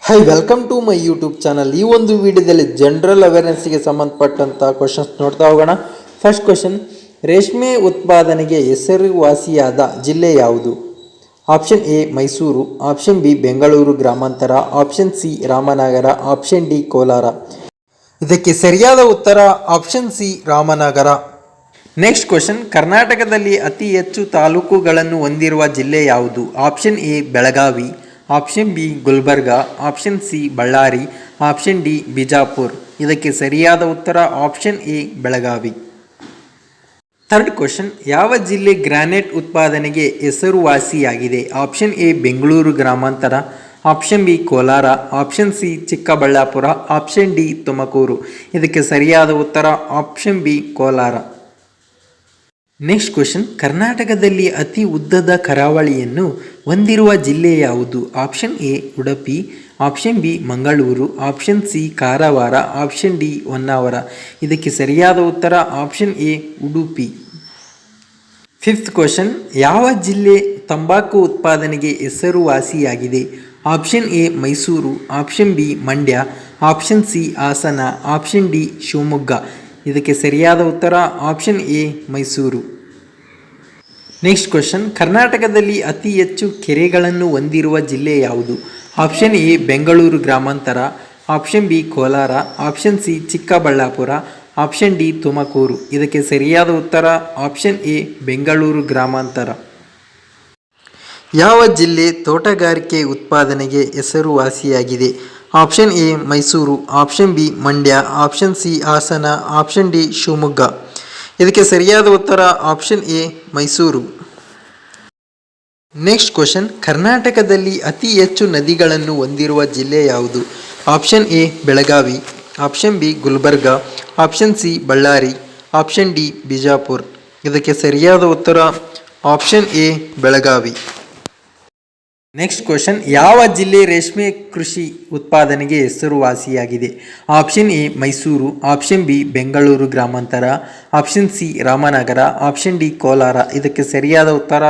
Hi welcome to my YouTube channel. ಈ ಒಂದು ವಿಡಿಯೋದಲ್ಲಿ ಜನರಲ್ ಅವೇರ್ನೆಸ್ಗೆ ಸಂಬಂಧಪಟ್ಟಂಥ ಕ್ವಶನ್ಸ್ ನೋಡ್ತಾ ಹೋಗೋಣ. ಫಸ್ಟ್ ಕ್ವಶನ್, ರೇಷ್ಮೆ ಉತ್ಪಾದನೆಗೆ ಹೆಸರುವಾಸಿಯಾದ ಜಿಲ್ಲೆ ಯಾವುದು? Option A Mysuru, option B Bengaluru ಗ್ರಾಮಾಂತರ, option C Ramanagara, option D Kolar. ಇದಕ್ಕೆ ಸರಿಯಾದ ಉತ್ತರ option C Ramanagara. Next question, ಕರ್ನಾಟಕದಲ್ಲಿ ಅತಿ ಹೆಚ್ಚು ತಾಲೂಕುಗಳನ್ನು ಹೊಂದಿರುವ ಜಿಲ್ಲೆ ಯಾವುದು? Option A Belagavi, option B Gulbarga, option C Ballari, option D Bijapur. ಇದಕ್ಕೆ ಸರಿಯಾದ ಉತ್ತರ option A Belagavi. Third question, ಯಾವ ಜಿಲ್ಲೆ ಗ್ರಾನೈಟ್ ಉತ್ಪಾದನೆಗೆ ಹೆಸರುವಾಸಿಯಾಗಿದೆ? ಆಪ್ಷನ್ ಎ ಬೆಂಗಳೂರು ಗ್ರಾಮಾಂತರ, option B Kolar, option C Chikkaballapura, option D Tumakuru. ಇದಕ್ಕೆ ಸರಿಯಾದ ಉತ್ತರ option B Kolar. Next question, ಕರ್ನಾಟಕದಲ್ಲಿ ಅತಿ ಉದ್ದದ ಕರಾವಳಿಯನ್ನು ಹೊಂದಿರುವ ಜಿಲ್ಲೆ ಯಾವುದು? Option A Udupi, option B Mangaluru, option C Karwar, option D Honnavar. ಇದಕ್ಕೆ ಸರಿಯಾದ ಉತ್ತರ option A Udupi. Fifth question, ಯಾವ ಜಿಲ್ಲೆ ತಂಬಾಕು ಉತ್ಪಾದನೆಗೆ ಹೆಸರುವಾಸಿಯಾಗಿದೆ? Option A Mysuru, option B Mandya, option C Hassan, option D Shivamogga. ಇದಕ್ಕೆ ಸರಿಯಾದ ಉತ್ತರ option A Mysuru. Next question, ಕರ್ನಾಟಕದಲ್ಲಿ ಅತಿ ಹೆಚ್ಚು ಕೆರೆಗಳನ್ನು ಹೊಂದಿರುವ ಜಿಲ್ಲೆ ಯಾವುದು? ಆಪ್ಷನ್ ಎ ಬೆಂಗಳೂರು ಗ್ರಾಮಾಂತರ, option B Kolar, option C Chikkaballapura, option D Tumakuru. ಇದಕ್ಕೆ ಸರಿಯಾದ ಉತ್ತರ ಆಪ್ಷನ್ ಎ ಬೆಂಗಳೂರು ಗ್ರಾಮಾಂತರ. ಯಾವ ಜಿಲ್ಲೆ ತೋಟಗಾರಿಕೆ ಉತ್ಪಾದನೆಗೆ ಹೆಸರುವಾಸಿಯಾಗಿದೆ? Option A Mysuru, option B Mandya, option C Hassan, option D Shivamogga. ಇದಕ್ಕೆ ಸರಿಯಾದ ಉತ್ತರ option A Mysuru. Next question, ಕರ್ನಾಟಕದಲ್ಲಿ ಅತಿ ಹೆಚ್ಚು ನದಿಗಳನ್ನು ಹೊಂದಿರುವ ಜಿಲ್ಲೆ ಯಾವುದು? Option A Belagavi, option B Gulbarga, option C Ballari, option D Bijapur. ಇದಕ್ಕೆ ಸರಿಯಾದ ಉತ್ತರ option A Belagavi. Next question, ಯಾವ ಜಿಲ್ಲೆ ರೇಷ್ಮೆ ಕೃಷಿ ಉತ್ಪಾದನೆಗೆ ಹೆಸರುವಾಸಿಯಾಗಿದೆ? Option A Mysuru, option B Bengaluru ಗ್ರಾಮಾಂತರ, option C Ramanagara, option D Kolar. ಇದಕ್ಕೆ ಸರಿಯಾದ ಉತ್ತರ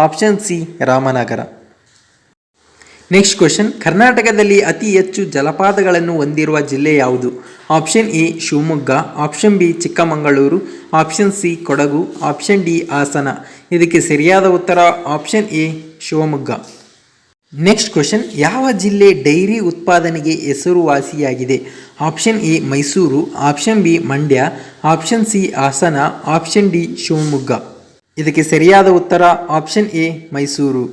option C Ramanagara. Next question, ಕರ್ನಾಟಕದಲ್ಲಿ ಅತಿ ಹೆಚ್ಚು ಜಲಪಾತಗಳನ್ನು ಹೊಂದಿರುವ ಜಿಲ್ಲೆ ಯಾವುದು? Option A Shivamogga, option B Chikkamagaluru, option C Kodagu, option D Hassan. ಇದಕ್ಕೆ ಸರಿಯಾದ ಉತ್ತರ option A Shivamogga. Next question, ಯಾವ ಜಿಲ್ಲೆ ಡೈರಿ ಉತ್ಪಾದನೆಗೆ ಹೆಸರುವಾಸಿಯಾಗಿದೆ? Option A Mysuru, option B Mandya, option C Hassan, option D Shivamogga. ಇದಕ್ಕೆ ಸರಿಯಾದ ಉತ್ತರ option A Mysuru.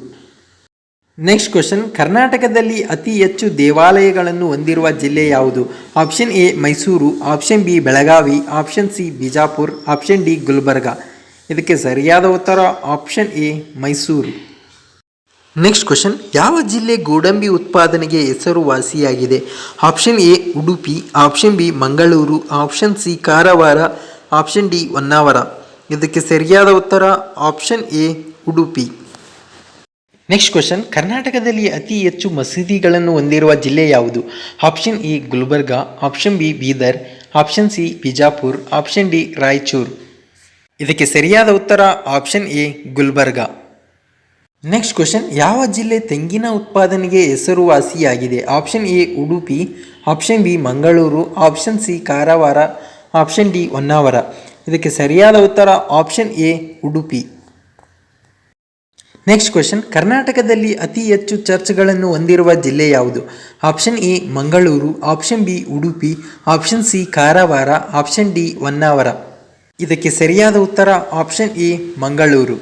Next question, ಕರ್ನಾಟಕದಲ್ಲಿ ಅತಿ ಹೆಚ್ಚು ದೇವಾಲಯಗಳನ್ನು ಹೊಂದಿರುವ ಜಿಲ್ಲೆ ಯಾವುದು? Option A Mysuru, option B Belagavi, option C Bijapur, option D Gulbarga. ಇದಕ್ಕೆ ಸರಿಯಾದ ಉತ್ತರ option A Mysuru. Next question, ಯಾವ ಜಿಲ್ಲೆ ಗೋಡಂಬಿ ಉತ್ಪಾದನೆಗೆ ಹೆಸರುವಾಸಿಯಾಗಿದೆ? Option A Udupi, option B Mangaluru, option C Karwar, option D Honnavar. ಇದಕ್ಕೆ ಸರಿಯಾದ ಉತ್ತರ option A Udupi. Next question, ಕರ್ನಾಟಕದಲ್ಲಿ ಅತಿ ಹೆಚ್ಚು ಮಸೀದಿಗಳನ್ನು ಹೊಂದಿರುವ ಜಿಲ್ಲೆ ಯಾವುದು? Option A Gulbarga, option B Bidar, option C Bijapur, option D Raichur. ಇದಕ್ಕೆ ಸರಿಯಾದ ಉತ್ತರ option A Gulbarga. Next question, ಯಾವ ಜಿಲ್ಲೆ ತೆಂಗಿನ ಉತ್ಪಾದನೆಗೆ ಹೆಸರುವಾಸಿಯಾಗಿದೆ? Option A Udupi, option B Mangaluru, option C Karwar, option D Honnavar. ಇದಕ್ಕೆ ಸರಿಯಾದ ಉತ್ತರ option A Udupi. Next question, ಕರ್ನಾಟಕದಲ್ಲಿ ಅತಿ ಹೆಚ್ಚು ಚರ್ಚ್ಗಳನ್ನು ಹೊಂದಿರುವ ಜಿಲ್ಲೆ ಯಾವುದು? Option A Mangaluru, option B Udupi, option C Karwar, option D Honnavar. ಇದಕ್ಕೆ ಸರಿಯಾದ ಉತ್ತರ option A Mangaluru.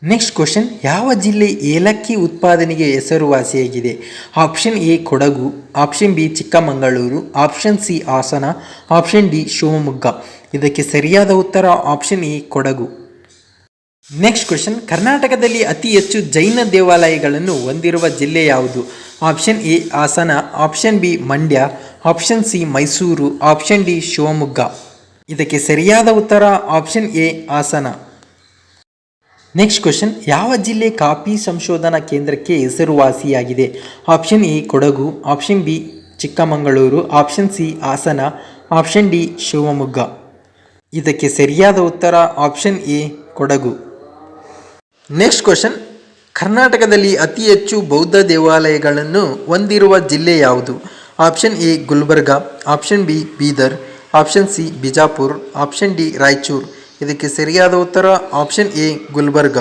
Next question, ಯಾವ ಜಿಲ್ಲೆ ಏಲಕ್ಕಿ ಉತ್ಪಾದನೆಗೆ ಹೆಸರುವಾಸಿಯಾಗಿದೆ? Option A Kodagu, option B Chikkamagaluru, option C Hassan, option D Shivamogga. ಇದಕ್ಕೆ ಸರಿಯಾದ ಉತ್ತರ option A Kodagu. Next question, ಕರ್ನಾಟಕದಲ್ಲಿ ಅತಿ ಹೆಚ್ಚು ಜೈನ ದೇವಾಲಯಗಳನ್ನು ಹೊಂದಿರುವ ಜಿಲ್ಲೆ ಯಾವುದು? Option A Hassan, option B Mandya, option C Mysuru, option D Shivamogga. ಇದಕ್ಕೆ ಸರಿಯಾದ ಉತ್ತರ option A Hassan. Next question, ಯಾವ ಜಿಲ್ಲೆ ಕಾಫಿ ಸಂಶೋಧನಾ ಕೇಂದ್ರಕ್ಕೆ ಹೆಸರುವಾಸಿಯಾಗಿದೆ? Option A Kodagu, option B Chikkamagaluru, option C Hassan, option D Shivamogga. ಇದಕ್ಕೆ ಸರಿಯಾದ ಉತ್ತರ option A Kodagu. Next question, ಕರ್ನಾಟಕದಲ್ಲಿ ಅತಿ ಹೆಚ್ಚು ಬೌದ್ಧ ದೇವಾಲಯಗಳನ್ನು ಹೊಂದಿರುವ ಜಿಲ್ಲೆ ಯಾವುದು? Option A Gulbarga, option B Bidar, option C Bijapur, option D Raichur. ಇದಕ್ಕೆ ಸರಿಯಾದ ಉತ್ತರ ಆಪ್ಷನ್ ಎ ಗುಲ್ಬರ್ಗ.